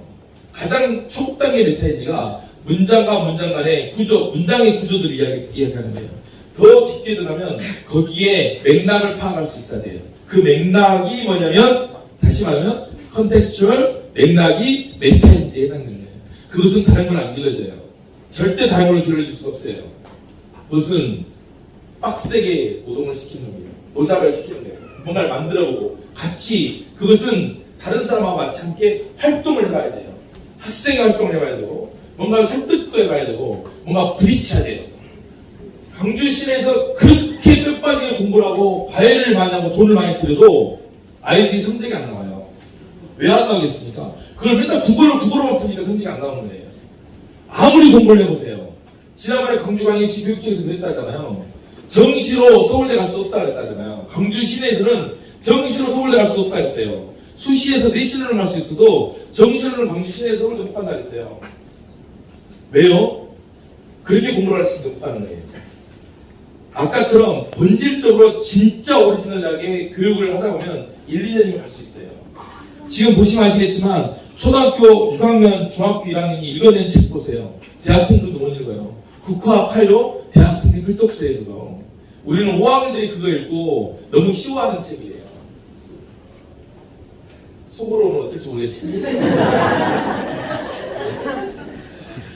가장 초단계 메타인지가 문장과 문장 간의 구조, 문장의 구조들을 이야기하는 거예요. 더 깊게 들어가면 거기에 맥락을 파악할 수 있어야 돼요. 그 맥락이 뭐냐면 다시 말하면 컨텍스추얼 맥락이 메타인지에 해당되는 거예요. 그것은 다른 걸 안 길러져요. 절대 다른 걸 길러줄 수가 없어요. 그것은 빡세게 노동을 시키는 거예요. 노작을 시키는 거예요. 뭔가를 만들어보고 같이 그것은 다른 사람하고 같이 함께 활동을 해봐야 돼요. 학생의 활동을 해봐야 되고 뭔가 설득도 해봐야 되고 뭔가 부딪혀야 돼요. 광주 시내에서 그렇게 끝빠지게 공부를 하고 과외를 많이 하고 돈을 많이 들여도 아이들이 성적이 안 나와요. 왜 안 나오겠습니까? 그걸 맨날 국어로만 푸니까 성적이 안 나오는 거예요. 아무리 공부를 해보세요. 지난번에 광주광역시 교육청에서 그랬다잖아요. 정시로 서울대 갈 수 없다 그랬다잖아요. 광주 시내에서는 정시로 서울대 갈 수 없다 했대요. 수시에서 내신으로 갈 수 있어도 정시로는 광주 시내에서 서울대 못 간다 그랬대요. 왜요? 그렇게 공부를 할 수 있는 못 가는 거예요. 아까처럼 본질적으로 진짜 오리지널하게 교육을 하다 보면 1, 2년이면 갈 수 있어요. 지금 보시면 아시겠지만 초등학교 6학년, 중학교 1학년이 읽어낸 책 보세요. 대학생들도 못 읽어요. 국어학 파일로 대학생들이 글도 없어요. 그거. 우리는 5학년들이 그거 읽고 너무 쉬워하는 책이에요. 속으로는 어쩔 줄 모르겠지.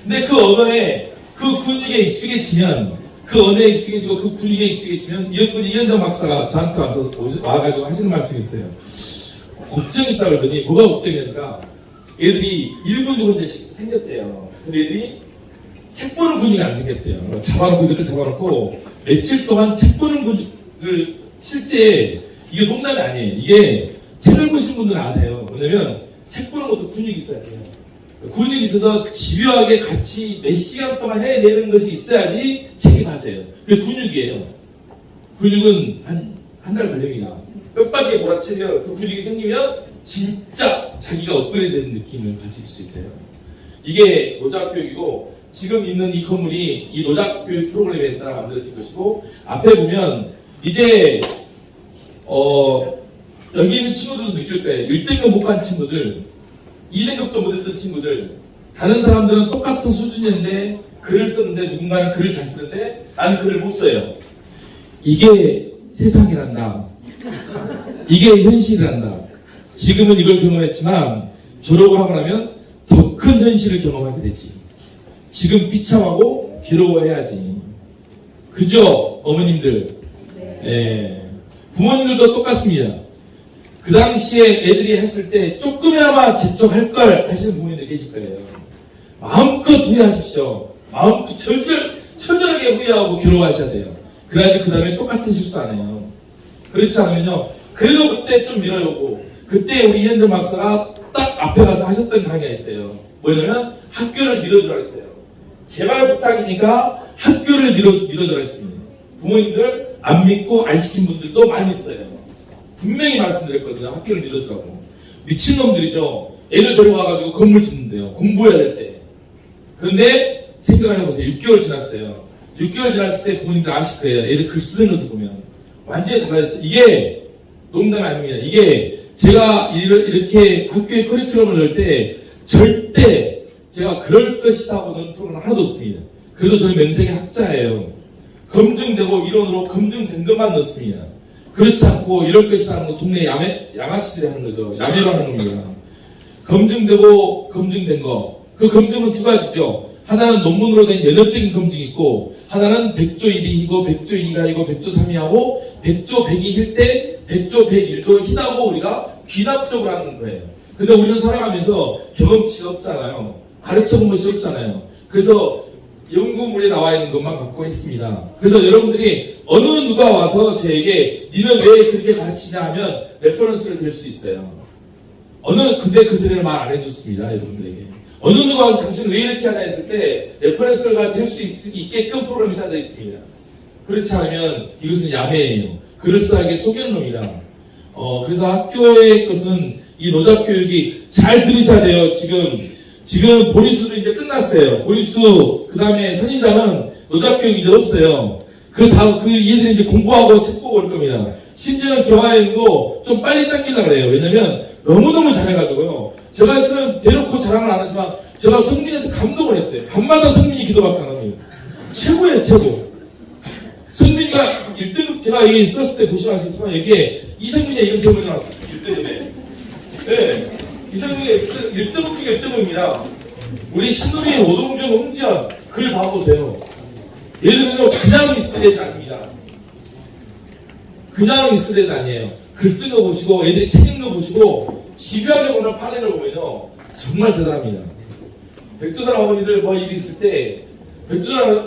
근데 그 언어에 그 분위기에 익숙해지면 그 언어에 익숙해지고 그 분위기에 익숙해지면 이현정 박사가 저한테 와가지고 하시는 말씀이 있어요. 걱정이 있다고 그러더니 뭐가 걱정이니까 애들이 1분 2분씩 생겼대요. 근데 애들이 책 보는 분위기가 안 생겼대요. 잡아놓고 이것도 잡아놓고 며칠 동안 책 보는 분위기를 실제 이게 농담이 아니에요. 이게 책을 보신 분들은 아세요. 왜냐면 책 보는 것도 분위기 있어야 돼요. 분위기 있어서 집요하게 같이 몇 시간 동안 해내는 것이 있어야지 책이 맞아요. 그게 근육이에요. 근육은 한 달 걸립니다. 뼈빠지게 몰아치면 그 근육이 생기면 진짜 자기가 업그레이드 되는 느낌을 가질 수 있어요. 이게 노작교육이고 지금 있는 이 건물이 이 노작교육 프로그램에 따라 만들어진 것이고 앞에 보면 이제 여기 있는 친구들도 느낄 거예요. 1등급 못 간 친구들 2등급도 못했던 친구들 다른 사람들은 똑같은 수준인데 글을 썼는데 누군가는 글을 잘 쓰는데 나는 글을 못 써요. 이게 세상이란다. 이게 현실이란다. 지금은 이걸 경험했지만 졸업을 하고 나면 더 큰 현실을 경험하게 되지. 지금 비참하고 괴로워해야지. 그죠? 어머님들. 네. 부모님들도 똑같습니다. 그 당시에 애들이 했을 때 조금이나마 재촉할 걸 하시는 부모님들 계실 거예요. 마음껏 후회하십시오. 마음껏 철저하게 후회하고 괴로워하셔야 돼요. 그래야지 그 다음에 똑같은 실수 안 해요. 그렇지 않으면요. 그래도 그때 좀 밀어오고 그때 우리 이현정 박사가 딱 앞에 가서 하셨던 강의가 있어요. 뭐냐면 학교를 믿어주라 했어요. 제발 부탁이니까 학교를 믿어주라 했습니다. 부모님들 안 믿고 안 시킨 분들도 많이 있어요. 분명히 말씀드렸거든요. 학교를 믿어주라고. 미친놈들이죠. 애들 데려와가지고 건물 짓는데요. 공부해야 될 때. 그런데 생각을 해보세요. 6개월 지났어요. 6개월 지났을 때 부모님들 아실 거예요. 애들 글 쓰는 것을 보면. 완전히 달라졌죠. 이게 농담이 아닙니다. 이게 제가 이렇게 학교에 커리큘럼을 넣을 때 절대 제가 그럴 것이다고는 토론은 하나도 없습니다. 그래도 저는 명색의 학자예요. 검증되고 이론으로 검증된 것만 넣습니다. 그렇지 않고 이럴 것이다 하는 거 동네 양아치들이 하는 거죠. 야매로 하는 겁니다. 검증되고 검증된 거. 그 검증은 두 가지죠. 하나는 논문으로 된 연역적인 검증이 있고, 하나는 100조 1이 희고, 100조 2가 희고, 100조 3이 하고, 100조 100이 힐 때, 100조 101도 희다고 우리가 귀납적으로 하는 거예요. 근데 우리는 살아가면서 경험치가 없잖아요. 가르쳐 본 것이 없잖아요. 그래서 연구물에 나와 있는 것만 갖고 했습니다. 그래서 여러분들이 어느 누가 와서 저에게 니는 왜 그렇게 가르치냐 하면 레퍼런스를 들 수 있어요. 근데 그 소리를 말 안 해줬습니다. 여러분들에게. 어느 누가 와서 당신은 왜 이렇게 하냐 했을 때 레퍼런스가 될 수 있게끔 프로그램이 짜져 있습니다. 그렇지 않으면 이것은 야매예요. 그럴싸하게 속이는 놈이라. 그래서 학교의 것은 이 노작교육이 잘 들으셔야 돼요. 지금 보리수도 이제 끝났어요. 보리수, 그 다음에 선인장은 노작교육 이제 없어요. 얘들이 이제 공부하고 책 보고 올 겁니다. 심지어는 경화여행도 좀 빨리 당기려고 그래요. 왜냐면 너무너무 잘해가지고요. 제가 실은 대놓고 자랑을 안 하지만 제가 성민한테 감동을 했어요. 밤마다 성민이 기도밖에 안 합니다. 최고예요, 최고. 성민이가 1등급, 제가 여기 있었을 때 보시면 아시겠지만 여기에 이성민의 이름 제목이 나왔어요. 1등급에. 네. 이성민의 1등급 중에 1등급입니다. 우리 신우리, 오동준, 홍지연 글 봐보세요. 얘들은요, 그냥 있을 애들 아닙니다. 그냥 있을 애들 아니에요. 글 쓴 거 보시고, 애들이 책 읽는 거 보시고, 집요하게 보는 파생을 보면요, 정말 대단합니다. 백두산 어머니들 뭐 일이 있을 때, 백두산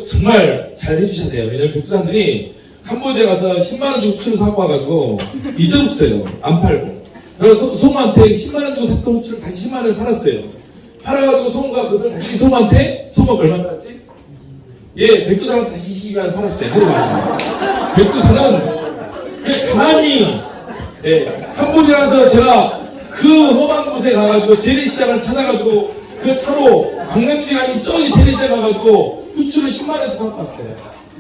정말 잘 해주셔야 돼요. 왜냐면 백두산들이 캄보디아 가서 10만원 주고 후추를 사고 와가지고, 잊어줬어요. 안 팔고. 그래서 송우한테 10만원 주고 샀던 후추를 다시 10만원을 팔았어요. 팔아가지고 송우가 그것을 다시 송우한테, 송우가 얼마 팔았지? 예, 백두산은 다시 22만원 팔았어요. 하루만. 백두산은 가만히, 예, 캄보디아 가서 제가 그 험한 곳에 가가지고 재래시장을 찾아가지고 그 차로 광명지가 아닌 저기 재래시장 가가지고 후추를 10만원치 사고 왔어요.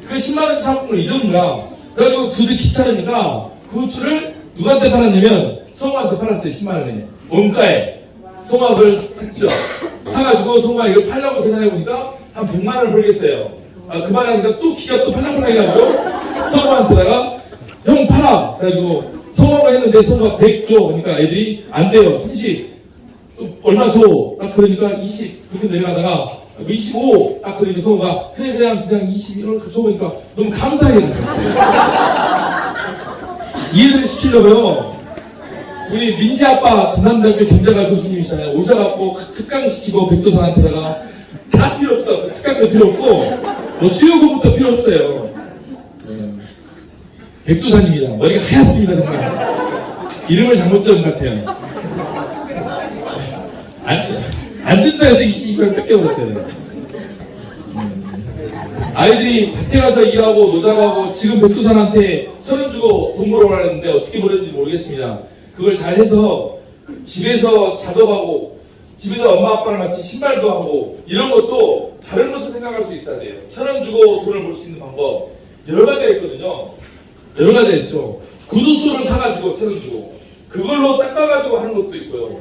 그 10만원치 사고 걸 잊은 거야. 그래가지고 저도 귀찮으니까 그 후추를 누구한테 팔았냐면 송우한테 팔았어요. 10만원에. 원가에. 송우가 그걸 샀죠. 사가지고 송우가 이거 팔려고 계산해보니까 한 100만원을 벌겠어요. 그 말하니까 또 기가 또 팔랑팔랑 해가지고 송우한테다가 형 팔아! 그래가지고 송우가 했는데 송우가 100 줘. 그러니까 애들이 안 돼요. 30. 또 얼마 줘? 딱 그러니까 20. 그렇게 내려가다가 25. 딱 그러니까 송우가 그래 그냥 21을 줘보니까 너무 감사하게 가져갔어요. 이해를 시키려고요. 우리 민지 아빠 전남대학교 경제가 교수님이시잖아요. 오셔갖고 특강시키고 백두산한테다가 다 필요 없어. 특강도 필요 없고 뭐 수요 공부도 필요 없어요. 백두산입니다. 머리가 하얗습니다, 정말. 이름을 잘못 지은 것 같아요. 안전자에서 22만 뺏겨버렸어요. 아이들이 밭에 가서 일하고 노작하고 지금 백두산한테 1,000원 주고 돈 벌어오라 했는데 어떻게 벌었는지 모르겠습니다. 그걸 잘해서 집에서 작업하고 집에서 엄마 아빠랑 같이 신발도 하고 이런 것도 다른 것을 생각할 수 있어야 돼요. 1,000원 주고 돈을 벌 수 있는 방법 여러 가지가 있거든요. 여러 가지가 있죠. 구두소를 사가지고 1,000원 주고 그걸로 닦아가지고 하는 것도 있고요.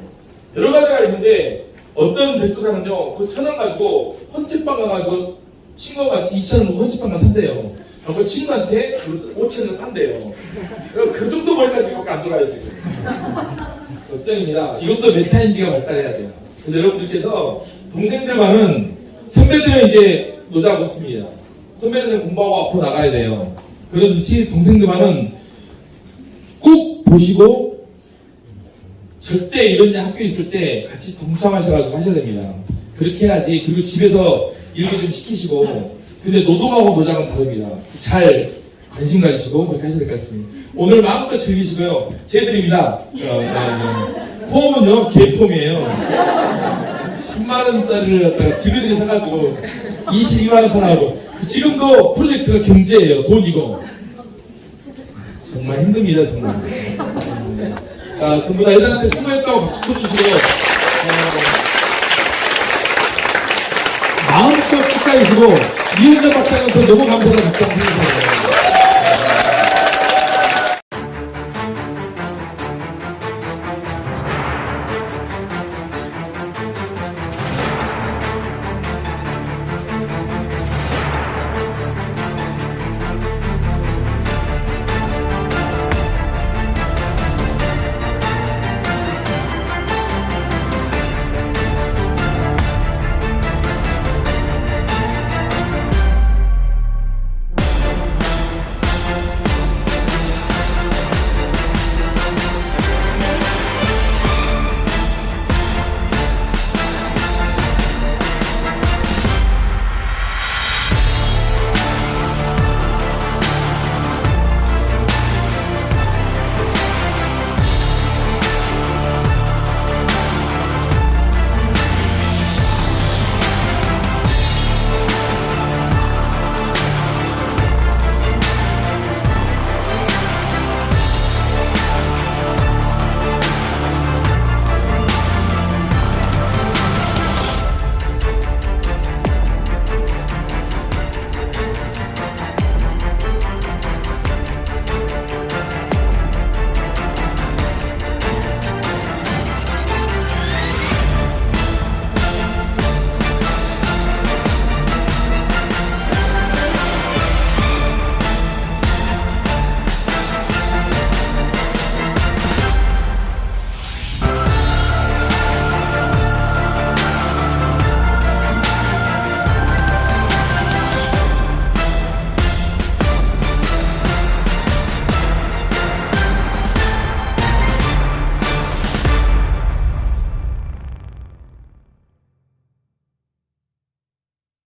여러 가지가 있는데 어떤 백두산은요 그 1,000원 가지고 헌책방 가가지고 친구가 같이 2,000원 먹고 헌책방가 산대요. 그 친구한테 5,000원을 판대요. 그 정도 머리까지밖에 안 돌아요 지금. 걱정입니다. 이것도 메타인지가 발달해야 돼요. 그래서 여러분들께서 동생들과는 선배들은 이제 노자가 없습니다. 선배들은 공부하고 앞으로 나가야 돼요. 그러듯이 동생들과는 꼭 보시고 절대 이런 학교 있을 때 같이 동참하셔가지고 하셔야 됩니다. 그렇게 해야지. 그리고 집에서 일도 좀 시키시고 근데 노동하고 노장은 다릅니다. 잘 관심 가지시고 그렇게 하셔야 될 것 같습니다. 오늘 마음껏 즐기시고요. 제 드립니다. 폼은요 개폼이에요. 10만원짜리를 갖다가 지그들이 사가지고 22만원 팔아가지고 지금도 프로젝트가 경제예요. 돈이고 정말 힘듭니다. 정말. 자, 전부 다 애들한테 수고했다고 박수 쳐주시고 마음껏 끝까지 주고 이은정 박사님한테 너무 감사하다고 박수 한번 해주세요.